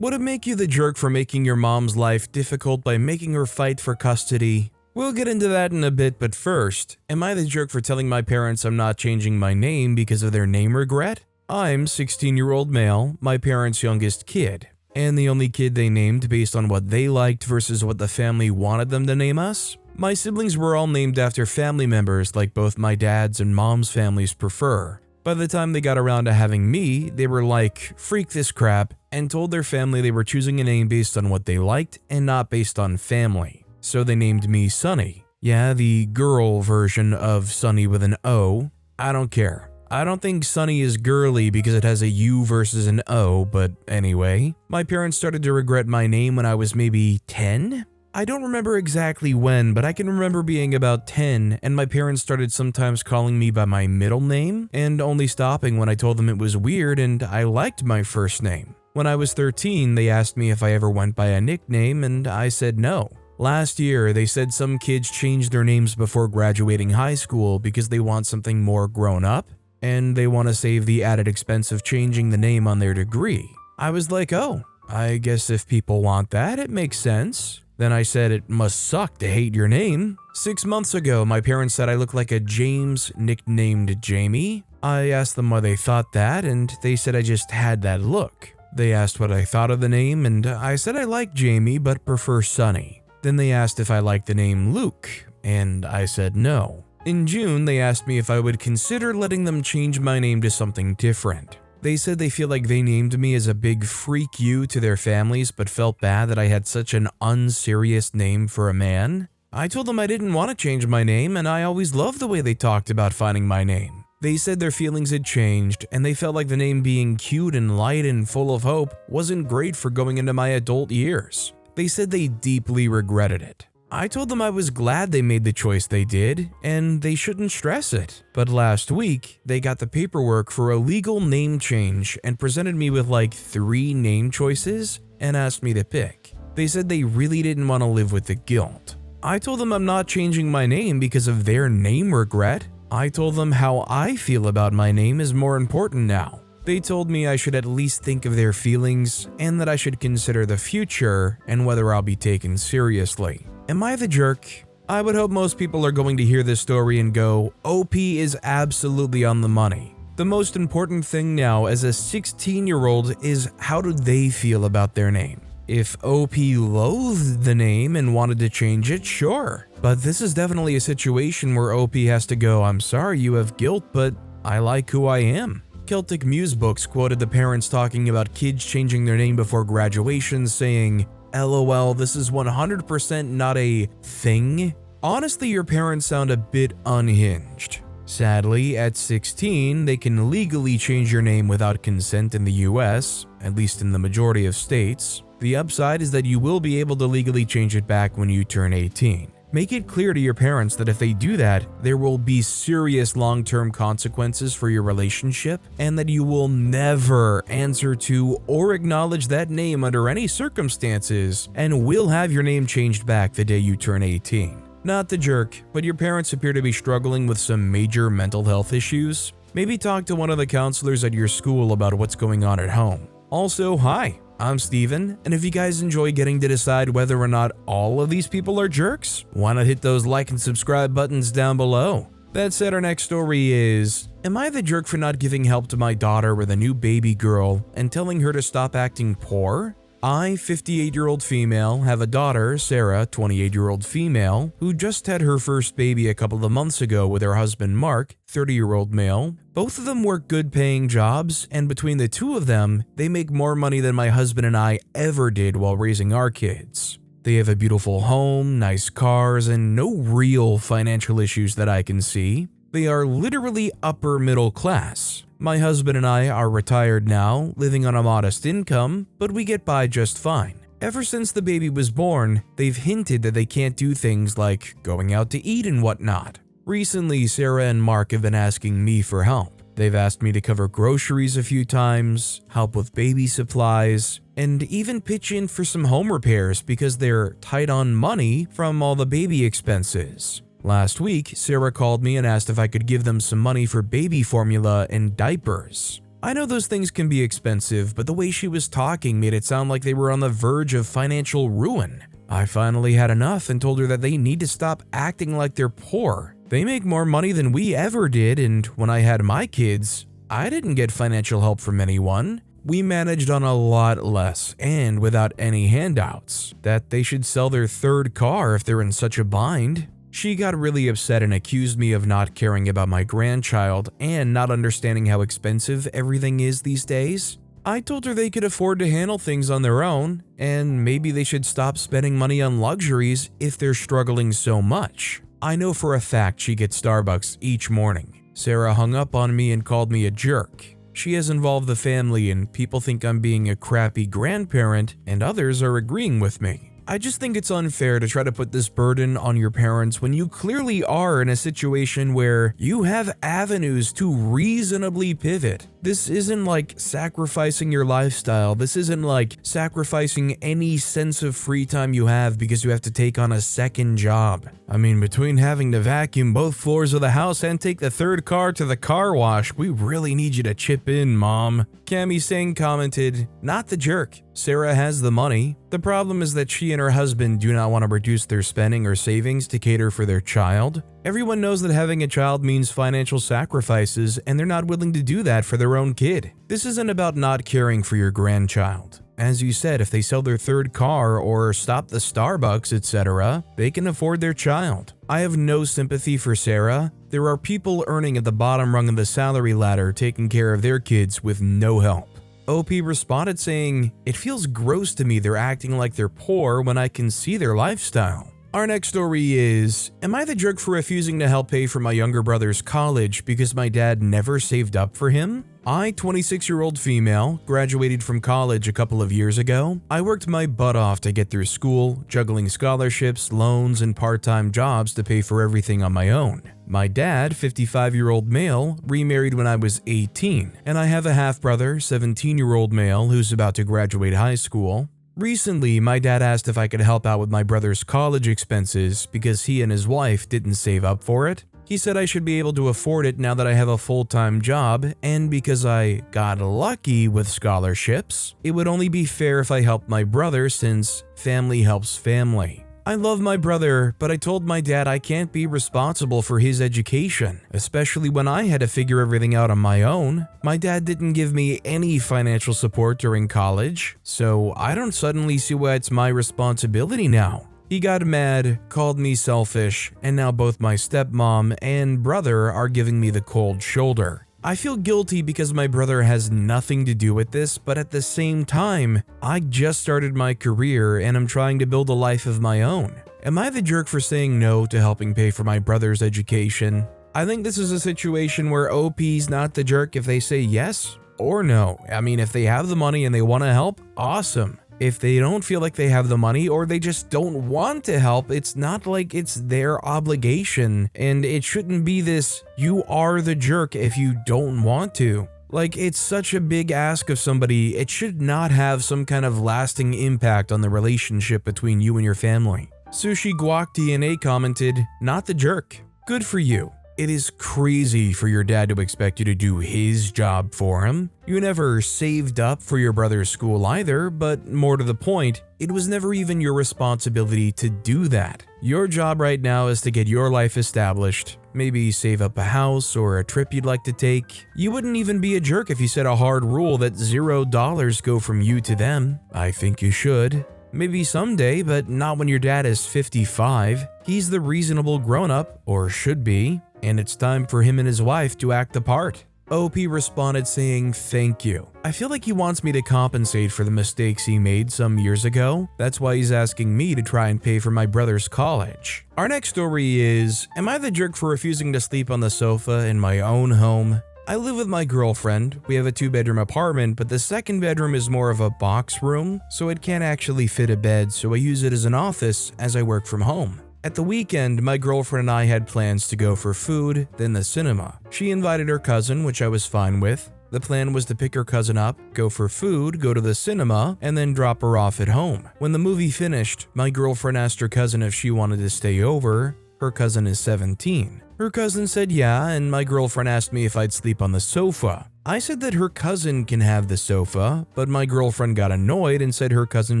Would it make you the jerk for making your mom's life difficult by making her fight for custody? We'll get into that in a bit, but first, am I the jerk for telling my parents I'm not changing my name because of their name regret? I'm 16-year-old male, my parents' youngest kid, and the only kid they named based on what they liked versus what the family wanted them to name us. My siblings were all named after family members like both my dad's and mom's families prefer. By the time they got around to having me, they were like, freak this crap, and told their family they were choosing a name based on what they liked and not based on family. So they named me Sunny. Yeah, the girl version of Sunny with an O. I don't care. I don't think Sunny is girly because it has a U versus an O, but anyway. My parents started to regret my name when I was maybe 10? I don't remember exactly when, but I can remember being about 10, and my parents started sometimes calling me by my middle name, and only stopping when I told them it was weird and I liked my first name. When I was 13, they asked me if I ever went by a nickname, and I said no. Last year, they said some kids change their names before graduating high school because they want something more grown up, and they want to save the added expense of changing the name on their degree. I was like, oh, I guess if people want that, it makes sense. Then I said it must suck to hate your name. 6 months ago, my parents said I look like a James nicknamed Jamie. I asked them why they thought that, and they said I just had that look. They asked what I thought of the name, and I said I like Jamie but prefer Sunny. Then they asked if I liked the name Luke, and I said no. In June, they asked me if I would consider letting them change my name to something different. They said they feel like they named me as a big freak you to their families but felt bad that I had such an unserious name for a man. I told them I didn't want to change my name and I always loved the way they talked about finding my name. They said their feelings had changed and they felt like the name being cute and light and full of hope wasn't great for going into my adult years. They said they deeply regretted it. I told them I was glad they made the choice they did, and they shouldn't stress it. But last week, they got the paperwork for a legal name change and presented me with like 3 name choices and asked me to pick. They said they really didn't want to live with the guilt. I told them I'm not changing my name because of their name regret. I told them how I feel about my name is more important now. They told me I should at least think of their feelings and that I should consider the future and whether I'll be taken seriously. Am I the jerk? I would hope most people are going to hear this story and go, OP is absolutely on the money. The most important thing now as a 16-year-old is how do they feel about their name? If OP loathed the name and wanted to change it, sure. But this is definitely a situation where OP has to go, I'm sorry you have guilt, but I like who I am. Celtic Muse Books quoted the parents talking about kids changing their name before graduation saying, LOL, this is 100% not a thing. Honestly, your parents sound a bit unhinged. Sadly, at 16, they can legally change your name without consent in the US, at least in the majority of states. The upside is that you will be able to legally change it back when you turn 18. Make it clear to your parents that if they do that, there will be serious long-term consequences for your relationship and that you will never answer to or acknowledge that name under any circumstances and will have your name changed back the day you turn 18. Not the jerk, but your parents appear to be struggling with some major mental health issues. Maybe talk to one of the counselors at your school about what's going on at home. Also, hi. I'm Steven, and if you guys enjoy getting to decide whether or not all of these people are jerks, why not hit those like and subscribe buttons down below? That said, our next story is, am I the jerk for not giving help to my daughter with a new baby girl and telling her to stop acting poor? I, 58-year-old female, have a daughter, Sarah, 28-year-old female, who just had her first baby a couple of months ago with her husband Mark, 30-year-old male. Both of them work good-paying jobs, and between the two of them, they make more money than my husband and I ever did while raising our kids. They have a beautiful home, nice cars, and no real financial issues that I can see. They are literally upper middle class. My husband and I are retired now, living on a modest income, but we get by just fine. Ever since the baby was born, they've hinted that they can't do things like going out to eat and whatnot. Recently, Sarah and Mark have been asking me for help. They've asked me to cover groceries a few times, help with baby supplies, and even pitch in for some home repairs because they're tight on money from all the baby expenses. Last week, Sarah called me and asked if I could give them some money for baby formula and diapers. I know those things can be expensive, but the way she was talking made it sound like they were on the verge of financial ruin. I finally had enough and told her that they need to stop acting like they're poor. They make more money than we ever did, and when I had my kids, I didn't get financial help from anyone. We managed on a lot less and without any handouts. That they should sell their third car if they're in such a bind. She got really upset and accused me of not caring about my grandchild and not understanding how expensive everything is these days. I told her they could afford to handle things on their own, and maybe they should stop spending money on luxuries if they're struggling so much. I know for a fact she gets Starbucks each morning. Sarah hung up on me and called me a jerk. She has involved the family and people think I'm being a crappy grandparent, and others are agreeing with me. I just think it's unfair to try to put this burden on your parents when you clearly are in a situation where you have avenues to reasonably pivot. This isn't like sacrificing your lifestyle. This isn't like sacrificing any sense of free time you have because you have to take on a second job. I mean, between having to vacuum both floors of the house and take the third car to the car wash, we really need you to chip in, Mom. Cami Singh commented, "Not the jerk. Sarah has the money. The problem is that she and her husband do not want to reduce their spending or savings to cater for their child. Everyone knows that having a child means financial sacrifices, and they're not willing to do that for their own kid. This isn't about not caring for your grandchild. As you said, if they sell their third car or stop the Starbucks, etc., they can afford their child. I have no sympathy for Sarah. There are people earning at the bottom rung of the salary ladder taking care of their kids with no help." OP responded saying, "It feels gross to me they're acting like they're poor when I can see their lifestyle." Our next story is, am I the jerk for refusing to help pay for my younger brother's college because my dad never saved up for him? I, 26-year-old female, graduated from college a couple of years ago. I worked my butt off to get through school, juggling scholarships, loans, and part-time jobs to pay for everything on my own. My dad, 55-year-old male, remarried when I was 18, and I have a half-brother, 17-year-old male, who's about to graduate high school. Recently, my dad asked if I could help out with my brother's college expenses because he and his wife didn't save up for it. He said I should be able to afford it now that I have a full-time job, and because I got lucky with scholarships, it would only be fair if I helped my brother since family helps family. I love my brother, but I told my dad I can't be responsible for his education, especially when I had to figure everything out on my own. My dad didn't give me any financial support during college, so I don't suddenly see why it's my responsibility now. He got mad, called me selfish, and now both my stepmom and brother are giving me the cold shoulder. I feel guilty because my brother has nothing to do with this, but at the same time, I just started my career and I'm trying to build a life of my own. Am I the jerk for saying no to helping pay for my brother's education? I think this is a situation where OP's not the jerk if they say yes or no. I mean, if they have the money and they want to help, awesome. If they don't feel like they have the money or they just don't want to help, it's not like it's their obligation, and it shouldn't be this, you are the jerk if you don't want to. Like, it's such a big ask of somebody, it should not have some kind of lasting impact on the relationship between you and your family. Sushi Guac DNA commented, "Not the jerk. Good for you. It is crazy for your dad to expect you to do his job for him. You never saved up for your brother's school either, but more to the point, it was never even your responsibility to do that. Your job right now is to get your life established, maybe save up a house or a trip you'd like to take. You wouldn't even be a jerk if you set a hard rule that $0 go from you to them. I think you should. Maybe someday, but not when your dad is 55. He's the reasonable grown-up, or should be, and it's time for him and his wife to act the part." OP responded saying, "Thank you. I feel like he wants me to compensate for the mistakes he made some years ago. That's why he's asking me to try and pay for my brother's college." Our next story is, am I the jerk for refusing to sleep on the sofa in my own home? I live with my girlfriend. We have a 2-bedroom apartment, but the second bedroom is more of a box room, so it can't actually fit a bed, so I use it as an office as I work from home. At the weekend, my girlfriend and I had plans to go for food, then the cinema. She invited her cousin, which I was fine with. The plan was to pick her cousin up, go for food, go to the cinema, and then drop her off at home. When the movie finished, my girlfriend asked her cousin if she wanted to stay over. her cousin is 17. Her cousin said yeah, and my girlfriend asked me if I'd sleep on the sofa. I said that her cousin can have the sofa, but my girlfriend got annoyed and said her cousin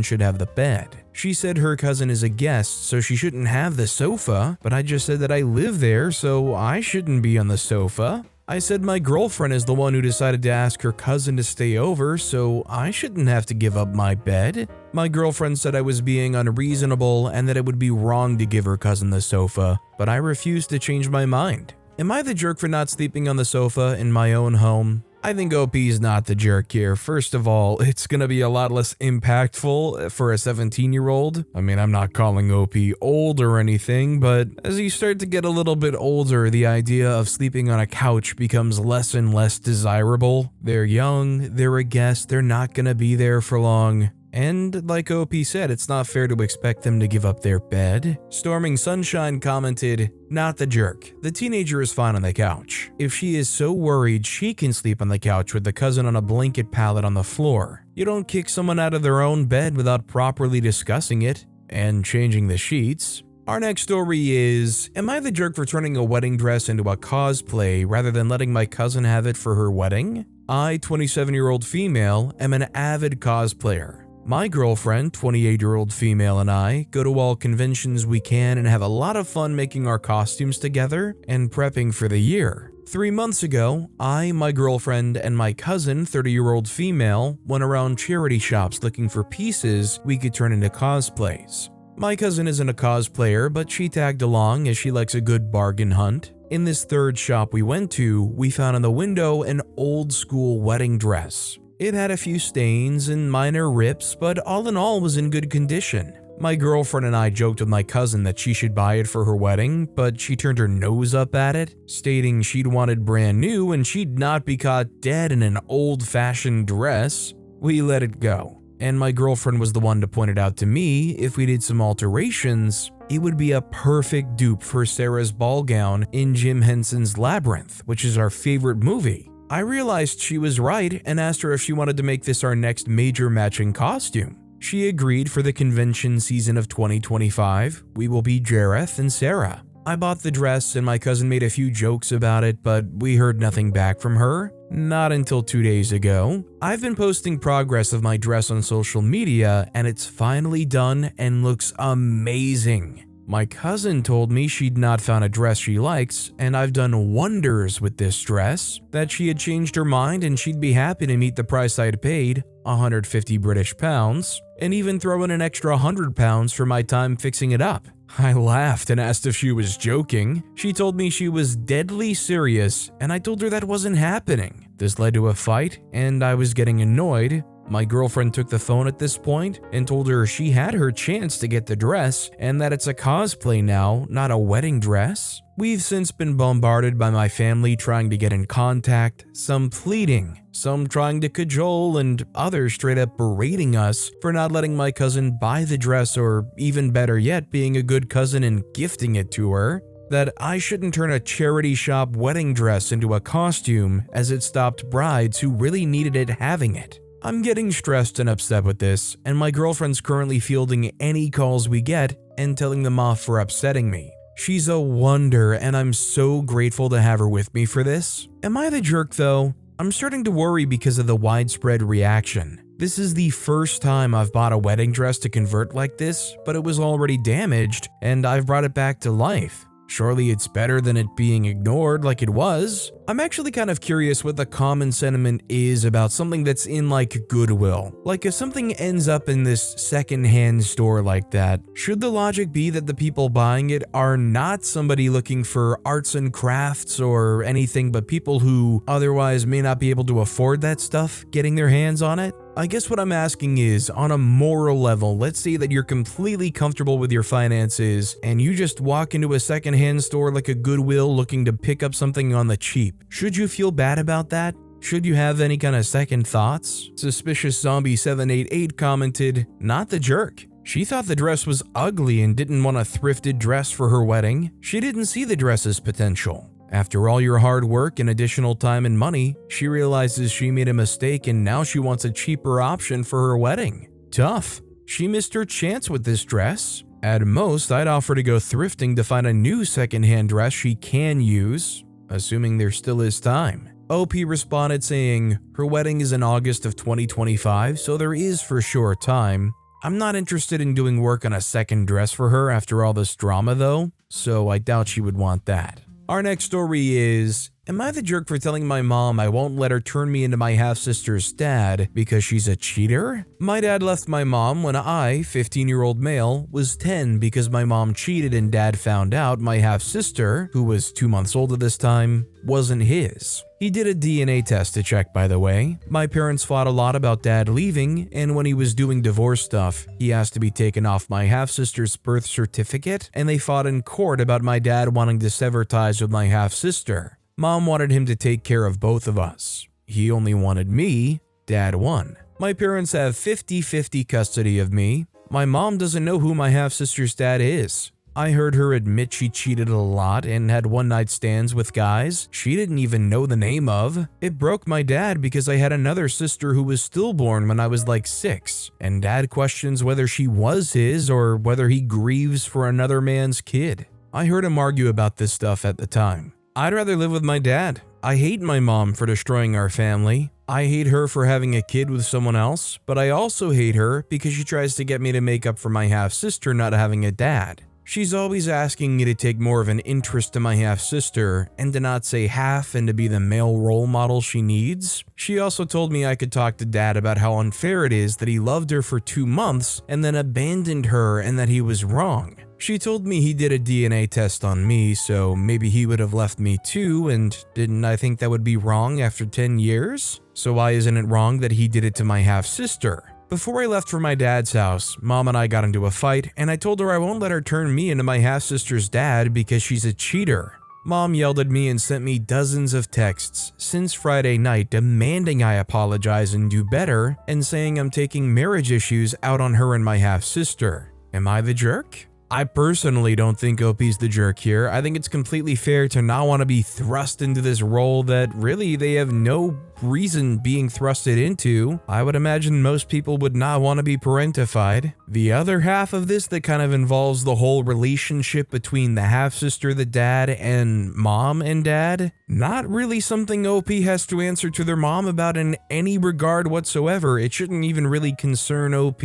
should have the bed. She said her cousin is a guest, so she shouldn't have the sofa, but I just said that I live there, so I shouldn't be on the sofa. I said my girlfriend is the one who decided to ask her cousin to stay over, so I shouldn't have to give up my bed. My girlfriend said I was being unreasonable and that it would be wrong to give her cousin the sofa, but I refused to change my mind. Am I the jerk for not sleeping on the sofa in my own home? I think OP's not the jerk here. First of all, it's gonna be a lot less impactful for a 17-year-old. I mean, I'm not calling OP old or anything, but as you start to get a little bit older, the idea of sleeping on a couch becomes less and less desirable. They're young, they're a guest, they're not gonna be there for long. And like OP said, it's not fair to expect them to give up their bed. Storming Sunshine commented, "Not the jerk. The teenager is fine on the couch. If she is so worried, she can sleep on the couch with the cousin on a blanket pallet on the floor. You don't kick someone out of their own bed without properly discussing it and changing the sheets." Our next story is, am I the jerk for turning a wedding dress into a cosplay rather than letting my cousin have it for her wedding? I, 27-year-old female, am an avid cosplayer. My girlfriend, 28-year-old female, and I go to all conventions we can and have a lot of fun making our costumes together and prepping for the year. 3 months ago, I, my girlfriend, and my cousin, 30-year-old female, went around charity shops looking for pieces we could turn into cosplays. My cousin isn't a cosplayer, but she tagged along as she likes a good bargain hunt. In this third shop we went to, we found on the window an old-school wedding dress. It had a few stains and minor rips, but all in all was in good condition. My girlfriend and I joked with my cousin that she should buy it for her wedding, but she turned her nose up at it, stating she'd want it brand new and she'd not be caught dead in an old-fashioned dress. We let it go, and my girlfriend was the one to point it out to me. If we did some alterations, it would be a perfect dupe for Sarah's ball gown in Jim Henson's Labyrinth, which is our favorite movie. I realized she was right and asked her if she wanted to make this our next major matching costume. She agreed. For the convention season of 2025. We will be Jareth and Sarah. I bought the dress and my cousin made a few jokes about it, but we heard nothing back from her. Not until 2 days ago. I've been posting progress of my dress on social media and it's finally done and looks amazing. My cousin told me she'd not found a dress she likes, and I've done wonders with this dress, that she had changed her mind and she'd be happy to meet the price I'd paid, 150 British pounds, and even throw in an extra 100 pounds for my time fixing it up. I laughed and asked if she was joking. She told me she was deadly serious, and I told her that wasn't happening. This led to a fight, and I was getting annoyed. My girlfriend took the phone at this point and told her she had her chance to get the dress and that it's a cosplay now, not a wedding dress. We've since been bombarded by my family trying to get in contact, some pleading, some trying to cajole, and others straight up berating us for not letting my cousin buy the dress, or even better yet, being a good cousin and gifting it to her. That I shouldn't turn a charity shop wedding dress into a costume as it stopped brides who really needed it having it. I'm getting stressed and upset with this, and my girlfriend's currently fielding any calls we get and telling them off for upsetting me. She's a wonder, and I'm so grateful to have her with me for this. Am I the jerk though? I'm starting to worry because of the widespread reaction. This is the first time I've bought a wedding dress to convert like this, but it was already damaged, and I've brought it back to life. Surely it's better than it being ignored like it was. I'm actually kind of curious what the common sentiment is about something that's in like Goodwill. Like if something ends up in this secondhand store like that, should the logic be that the people buying it are not somebody looking for arts and crafts or anything, but people who otherwise may not be able to afford that stuff getting their hands on it? I guess what I'm asking is, on a moral level, let's say that you're completely comfortable with your finances and you just walk into a secondhand store like a Goodwill looking to pick up something on the cheap. Should you feel bad about that? Should you have any kind of second thoughts? Suspicious Zombie 788 commented, "Not the jerk. She thought the dress was ugly and didn't want a thrifted dress for her wedding. She didn't see the dress's potential. After all your hard work and additional time and money, she realizes she made a mistake and now she wants a cheaper option for her wedding. Tough. She missed her chance with this dress. At most, I'd offer to go thrifting to find a new secondhand dress she can use, assuming there still is time. OP responded saying, her wedding is in August of 2025, so there is for sure time. I'm not interested in doing work on a second dress for her after all this drama though, so I doubt she would want that. Our next story is, am I the jerk for telling my mom I won't let her turn me into my half-sister's dad because she's a cheater? My dad left my mom when I, 15-year-old male, was 10 because my mom cheated and dad found out my half-sister, who was 2 months old at this time, wasn't his. He did a DNA test to check, by the way. My parents fought a lot about dad leaving, and when he was doing divorce stuff, he asked to be taken off my half-sister's birth certificate, and they fought in court about my dad wanting to sever ties with my half-sister. Mom wanted him to take care of both of us. He only wanted me. Dad won. My parents have 50-50 custody of me. My mom doesn't know who my half-sister's dad is. I heard her admit she cheated a lot and had one-night stands with guys she didn't even know the name of. It broke my dad because I had another sister who was stillborn when I was like 6, and dad questions whether she was his or whether he grieves for another man's kid. I heard him argue about this stuff at the time. I'd rather live with my dad. I hate my mom for destroying our family. I hate her for having a kid with someone else, but I also hate her because she tries to get me to make up for my half-sister not having a dad. She's always asking me to take more of an interest in my half-sister and to not say half and to be the male role model she needs. She also told me I could talk to dad about how unfair it is that he loved her for 2 months and then abandoned her and that he was wrong. She told me he did a DNA test on me, so maybe he would have left me too, and didn't I think that would be wrong after 10 years? So why isn't it wrong that he did it to my half-sister? Before I left for my dad's house, Mom and I got into a fight, and I told her I won't let her turn me into my half-sister's dad because she's a cheater. Mom yelled at me and sent me dozens of texts since Friday night demanding I apologize and do better, and saying I'm taking marriage issues out on her and my half-sister. Am I the jerk? I personally don't think OP's the jerk here. I think it's completely fair to not want to be thrust into this role that really they have no reason being thrusted into. I would imagine most people would not want to be parentified. The other half of this that kind of involves the whole relationship between the half-sister, the dad, and mom and dad, not really something OP has to answer to their mom about in any regard whatsoever. It shouldn't even really concern OP.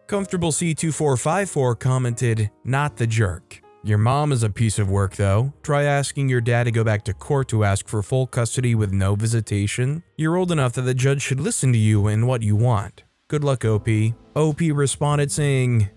Comfortable C2454 commented, not the jerk. Your mom is a piece of work though. Try asking your dad to go back to court to ask for full custody with no visitation. You're old enough that the judge should listen to you and what you want. Good luck, OP. OP responded saying,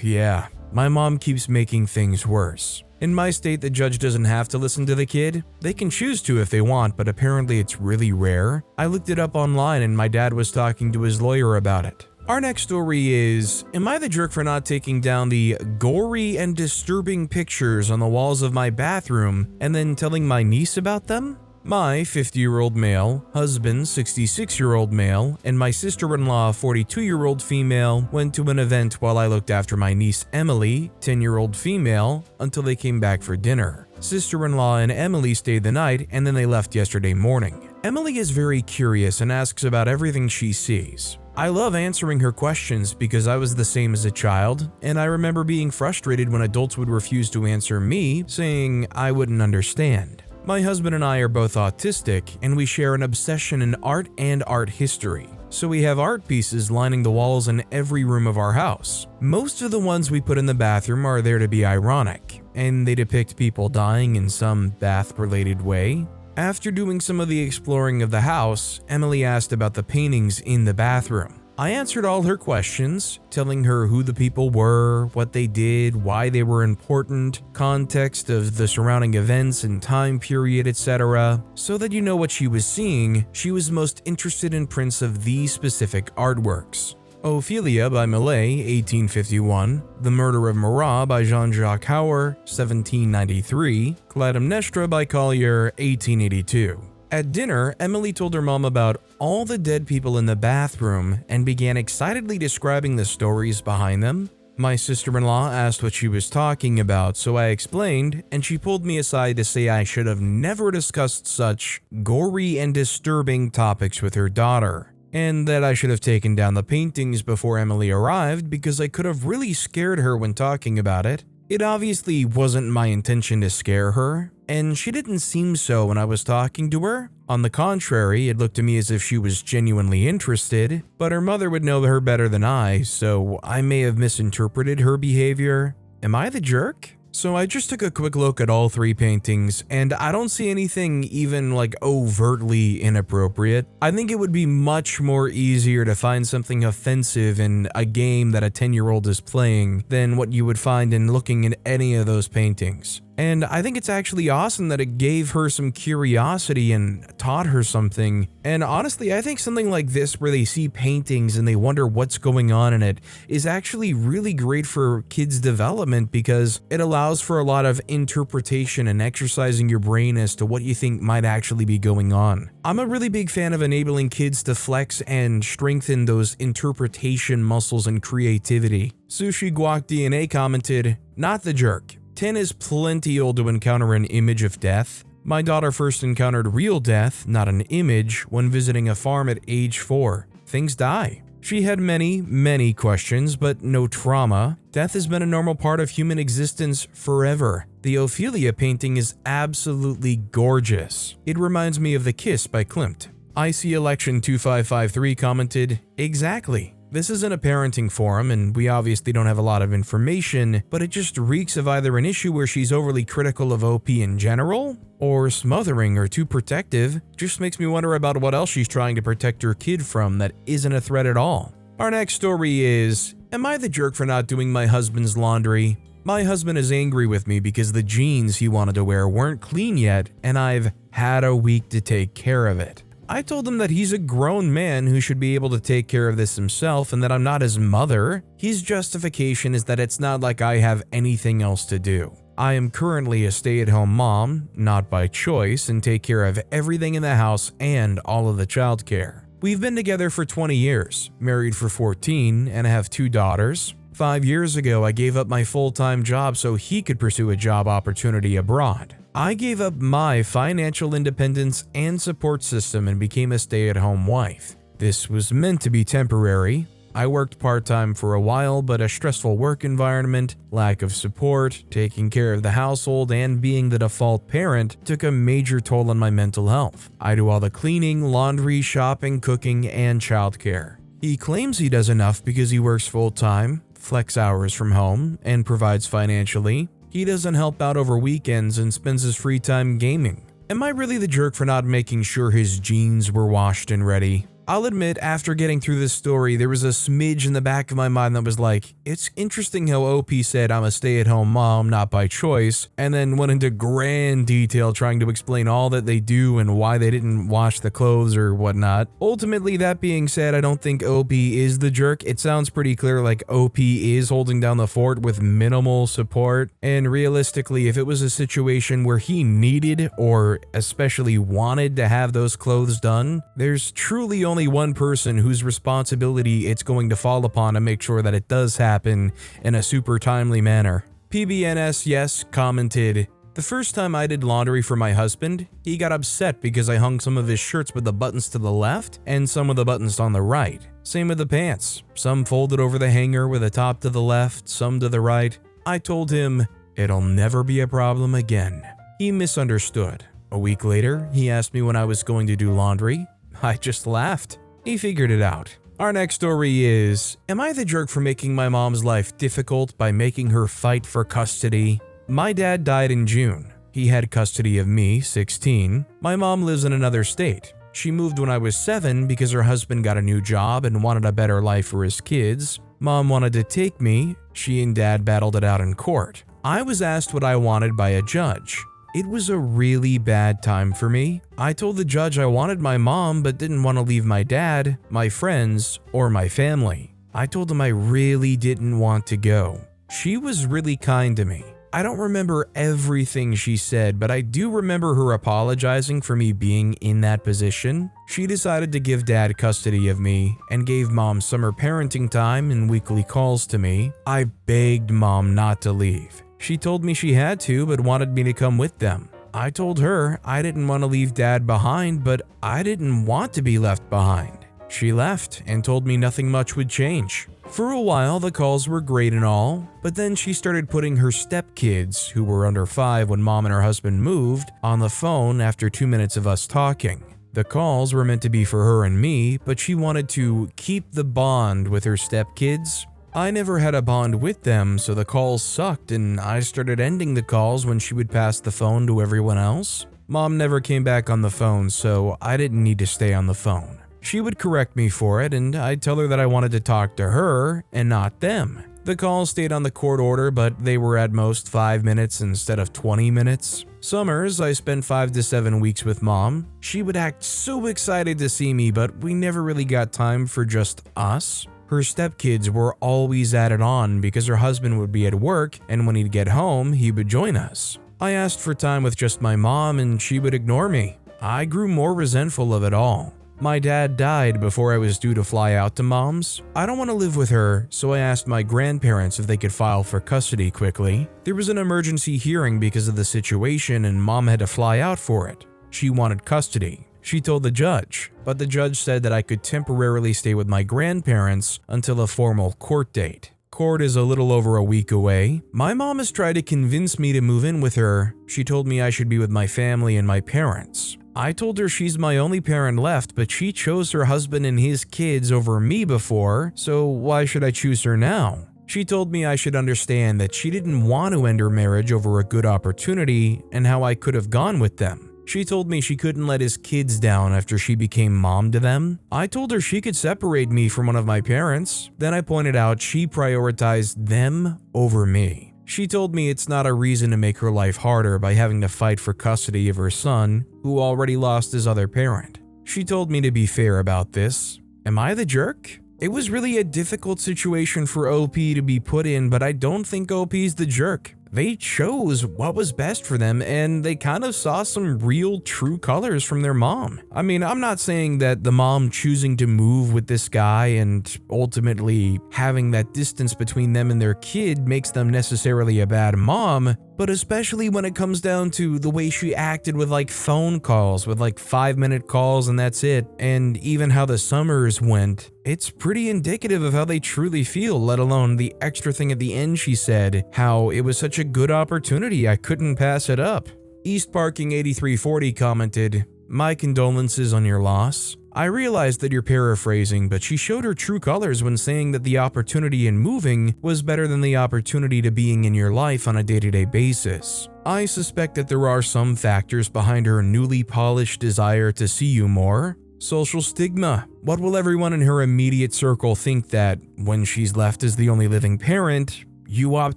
yeah, my mom keeps making things worse. In my state, the judge doesn't have to listen to the kid. They can choose to if they want, but apparently it's really rare. I looked it up online and my dad was talking to his lawyer about it. Our next story is, am I the jerk for not taking down the gory and disturbing pictures on the walls of my bathroom and then telling my niece about them? My 50-year-old male, husband 66-year-old male, and my sister-in-law 42-year-old female went to an event while I looked after my niece Emily, 10-year-old female, until they came back for dinner. Sister-in-law and Emily stayed the night and then they left yesterday morning. Emily is very curious and asks about everything she sees. I love answering her questions because I was the same as a child, and I remember being frustrated when adults would refuse to answer me, saying I wouldn't understand. My husband and I are both autistic, and we share an obsession in art and art history. So we have art pieces lining the walls in every room of our house. Most of the ones we put in the bathroom are there to be ironic, and they depict people dying in some bath-related way. After doing some of the exploring of the house, Emily asked about the paintings in the bathroom. I answered all her questions, telling her who the people were, what they did, why they were important, context of the surrounding events and time period, etc. So that you know what she was seeing, she was most interested in prints of these specific artworks. Ophelia by Millet, 1851, The Murder of Marat by Jean-Jacques Hauer, 1793, Clytemnestra by Collier, 1882. At dinner, Emily told her mom about all the dead people in the bathroom and began excitedly describing the stories behind them. My sister-in-law asked what she was talking about, so I explained, and she pulled me aside to say I should have never discussed such gory and disturbing topics with her daughter. and that I should have taken down the paintings before Emily arrived because I could have really scared her when talking about it. It obviously wasn't my intention to scare her, and she didn't seem so when I was talking to her. On the contrary, it looked to me as if she was genuinely interested, but her mother would know her better than I, so I may have misinterpreted her behavior. Am I the jerk? So I just took a quick look at all 3 paintings, and I don't see anything even like overtly inappropriate. I think it would be much more easier to find something offensive in a game that a 10-year-old is playing than what you would find in looking at any of those paintings. And I think it's actually awesome that it gave her some curiosity and taught her something. And honestly, I think something like this where they see paintings and they wonder what's going on in it is actually really great for kids' development because it allows for a lot of interpretation and exercising your brain as to what you think might actually be going on. I'm a really big fan of enabling kids to flex and strengthen those interpretation muscles and creativity. Sushi Guac DNA commented, "Not the jerk. 10 is plenty old to encounter an image of death. My daughter first encountered real death, not an image, when visiting a farm at age 4. Things die. She had many questions, but no trauma. Death has been a normal part of human existence forever. The Ophelia painting is absolutely gorgeous. It reminds me of The Kiss by Klimt." IC Election 2553 commented, "Exactly. This isn't a parenting forum, and we obviously don't have a lot of information, but it just reeks of either an issue where she's overly critical of OP in general, or smothering or too protective. Just makes me wonder about what else she's trying to protect her kid from that isn't a threat at all." Our next story is, "Am I the jerk for not doing my husband's laundry? My husband is angry with me because the jeans he wanted to wear weren't clean yet, and I've had a week to take care of it. I told him that he's a grown man who should be able to take care of this himself and that I'm not his mother. His justification is that it's not like I have anything else to do. I am currently a stay-at-home mom, not by choice, and take care of everything in the house and all of the childcare. We've been together for 20 years, married for 14, and I have 2 daughters. 5 years ago, I gave up my full-time job so he could pursue a job opportunity abroad. I gave up my financial independence and support system and became a stay-at-home wife. This was meant to be temporary. I worked part-time for a while, but a stressful work environment, lack of support, taking care of the household, and being the default parent took a major toll on my mental health. I do all the cleaning, laundry, shopping, cooking, and childcare. He claims he does enough because he works full-time, flex hours from home, and provides financially. He doesn't help out over weekends and spends his free time gaming. Am I really the jerk for not making sure his jeans were washed and ready? I'll admit, after getting through this story, there was a smidge in the back of my mind that was like, it's interesting how OP said I'm a stay-at-home mom, not by choice, and then went into grand detail trying to explain all that they do and why they didn't wash the clothes or whatnot. Ultimately, that being said, I don't think OP is the jerk. It sounds pretty clear like OP is holding down the fort with minimal support, and realistically, if it was a situation where he needed or especially wanted to have those clothes done, there's truly only one person whose responsibility it's going to fall upon to make sure that it does happen in a super timely manner. PBNS Yes commented, "The first time I did laundry for my husband, he got upset because I hung some of his shirts with the buttons to the left and some with the buttons on the right. Same with the pants. Some folded over the hanger with the top to the left, some to the right. I told him, it'll never be a problem again. He misunderstood. A week later, he asked me when I was going to do laundry. I just laughed. He figured it out." Our next story is, "Am I the jerk for making my mom's life difficult by making her fight for custody? My dad died in June. He had custody of me, 16. My mom lives in another state. She moved when I was 7 because her husband got a new job and wanted a better life for his kids. Mom wanted to take me. She and dad battled it out in court. I was asked what I wanted by a judge. It was a really bad time for me. I told the judge I wanted my mom but didn't want to leave my dad, my friends, or my family. I told him I really didn't want to go. She was really kind to me. I don't remember everything she said, but I do remember her apologizing for me being in that position. She decided to give dad custody of me and gave mom summer parenting time and weekly calls to me. I begged mom not to leave. She told me she had to, but wanted me to come with them. I told her I didn't want to leave dad behind, but I didn't want to be left behind. She left and told me nothing much would change. For a while, the calls were great and all, but then she started putting her stepkids, who were under 5 when mom and her husband moved, on the phone after 2 minutes of us talking. The calls were meant to be for her and me, but she wanted to keep the bond with her stepkids. I never had a bond with them, so the calls sucked, and I started ending the calls when she would pass the phone to everyone else. Mom never came back on the phone, so I didn't need to stay on the phone. She would correct me for it, and I'd tell her that I wanted to talk to her and not them. The calls stayed on the court order, but they were at most 5 minutes instead of 20 minutes. Summers, I spent 5 to 7 weeks with mom. She would act so excited to see me, but we never really got time for just us. Her stepkids were always at it on because her husband would be at work, and when he'd get home, he would join us. I asked for time with just my mom, and she would ignore me. I grew more resentful of it all. My dad died before I was due to fly out to mom's. I don't want to live with her, so I asked my grandparents if they could file for custody quickly. There was an emergency hearing because of the situation, and mom had to fly out for it. She wanted custody. She told the judge, but the judge said that I could temporarily stay with my grandparents until a formal court date. Court is a little over a week away. My mom has tried to convince me to move in with her. She told me I should be with my family and my parents. I told her she's my only parent left, but she chose her husband and his kids over me before, so why should I choose her now? She told me I should understand that she didn't want to end her marriage over a good opportunity and how I could have gone with them. She told me she couldn't let his kids down after she became mom to them. I told her she could separate me from one of my parents. Then I pointed out she prioritized them over me. She told me it's not a reason to make her life harder by having to fight for custody of her son, who already lost his other parent. She told me to be fair about this. Am I the jerk? It was really a difficult situation for OP to be put in, but I don't think OP's the jerk. They chose what was best for them, and they kind of saw some real true colors from their mom. I mean, I'm not saying that the mom choosing to move with this guy and ultimately having that distance between them and their kid makes them necessarily a bad mom, but especially when it comes down to the way she acted with like phone calls, with like 5-minute calls and that's it, and even how the summers went, it's pretty indicative of how they truly feel, let alone the extra thing at the end she said, how it was such a good opportunity, I couldn't pass it up. East Parking 8340 commented, "My condolences on your loss. I realized that you're paraphrasing, but she showed her true colors when saying that the opportunity in moving was better than the opportunity to being in your life on a day-to-day basis. I suspect that there are some factors behind her newly polished desire to see you more. Social stigma. What will everyone in her immediate circle think that, when she's left as the only living parent, you opt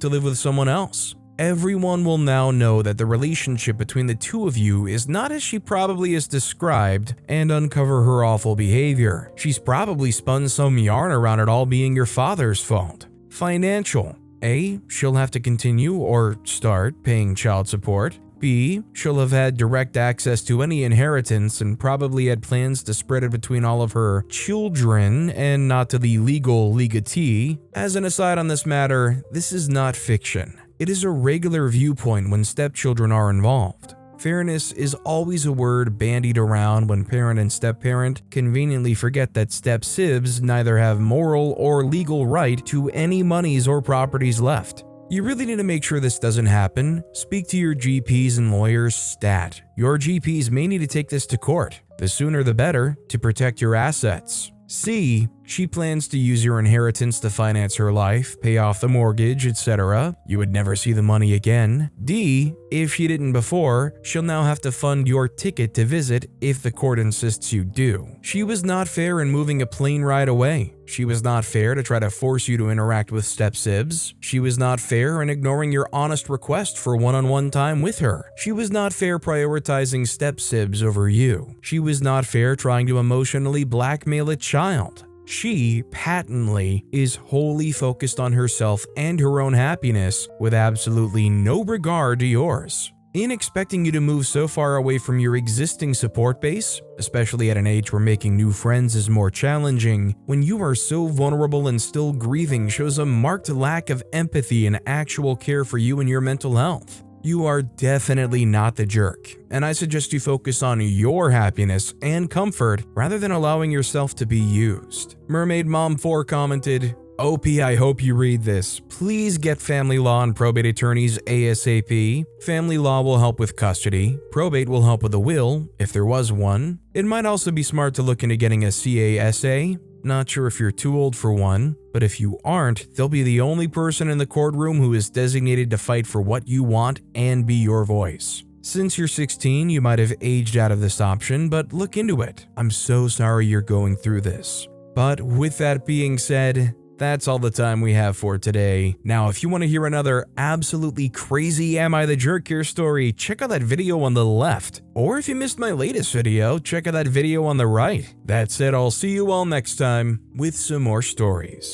to live with someone else? Everyone will now know that the relationship between the two of you is not as she probably is described and uncover her awful behavior. She's probably spun some yarn around it all being your father's fault. Financial. A. She'll have to continue or start paying child support. B. She'll have had direct access to any inheritance and probably had plans to spread it between all of her children and not to the legal legatee. As an aside on this matter, this is not fiction. It is a regular viewpoint when stepchildren are involved. Fairness is always a word bandied around when parent and step-parent conveniently forget that step-sibs neither have moral or legal right to any monies or properties left. You really need to make sure this doesn't happen. Speak to your GPs and lawyers stat. Your GPs may need to take this to court. The sooner the better to protect your assets. C. She plans to use your inheritance to finance her life, pay off the mortgage, etc. You would never see the money again. D. If she didn't before, she'll now have to fund your ticket to visit if the court insists you do. She was not fair in moving a plane ride away. She was not fair to try to force you to interact with step-sibs. She was not fair in ignoring your honest request for one-on-one time with her. She was not fair prioritizing step-sibs over you. She was not fair trying to emotionally blackmail a child. She, patently, is wholly focused on herself and her own happiness with absolutely no regard to yours. In expecting you to move so far away from your existing support base, especially at an age where making new friends is more challenging, when you are so vulnerable and still grieving shows a marked lack of empathy and actual care for you and your mental health. you are definitely not the jerk, and I suggest you focus on your happiness and comfort rather than allowing yourself to be used. Mermaid Mom 4 commented, OP, I hope you read this. Please get family law and probate attorneys ASAP. Family law will help with custody. Probate will help with a will, if there was one. It might also be smart to look into getting a CASA. Not sure if you're too old for one, but if you aren't, they'll be the only person in the courtroom who is designated to fight for what you want and be your voice. Since you're 16, you might have aged out of this option, but look into it. I'm so sorry you're going through this. But with that being said, that's all the time we have for today. Now, if you want to hear another absolutely crazy Am I the Jerk Here story, check out that video on the left. Or if you missed my latest video, check out that video on the right. That said, I'll see you all next time with some more stories.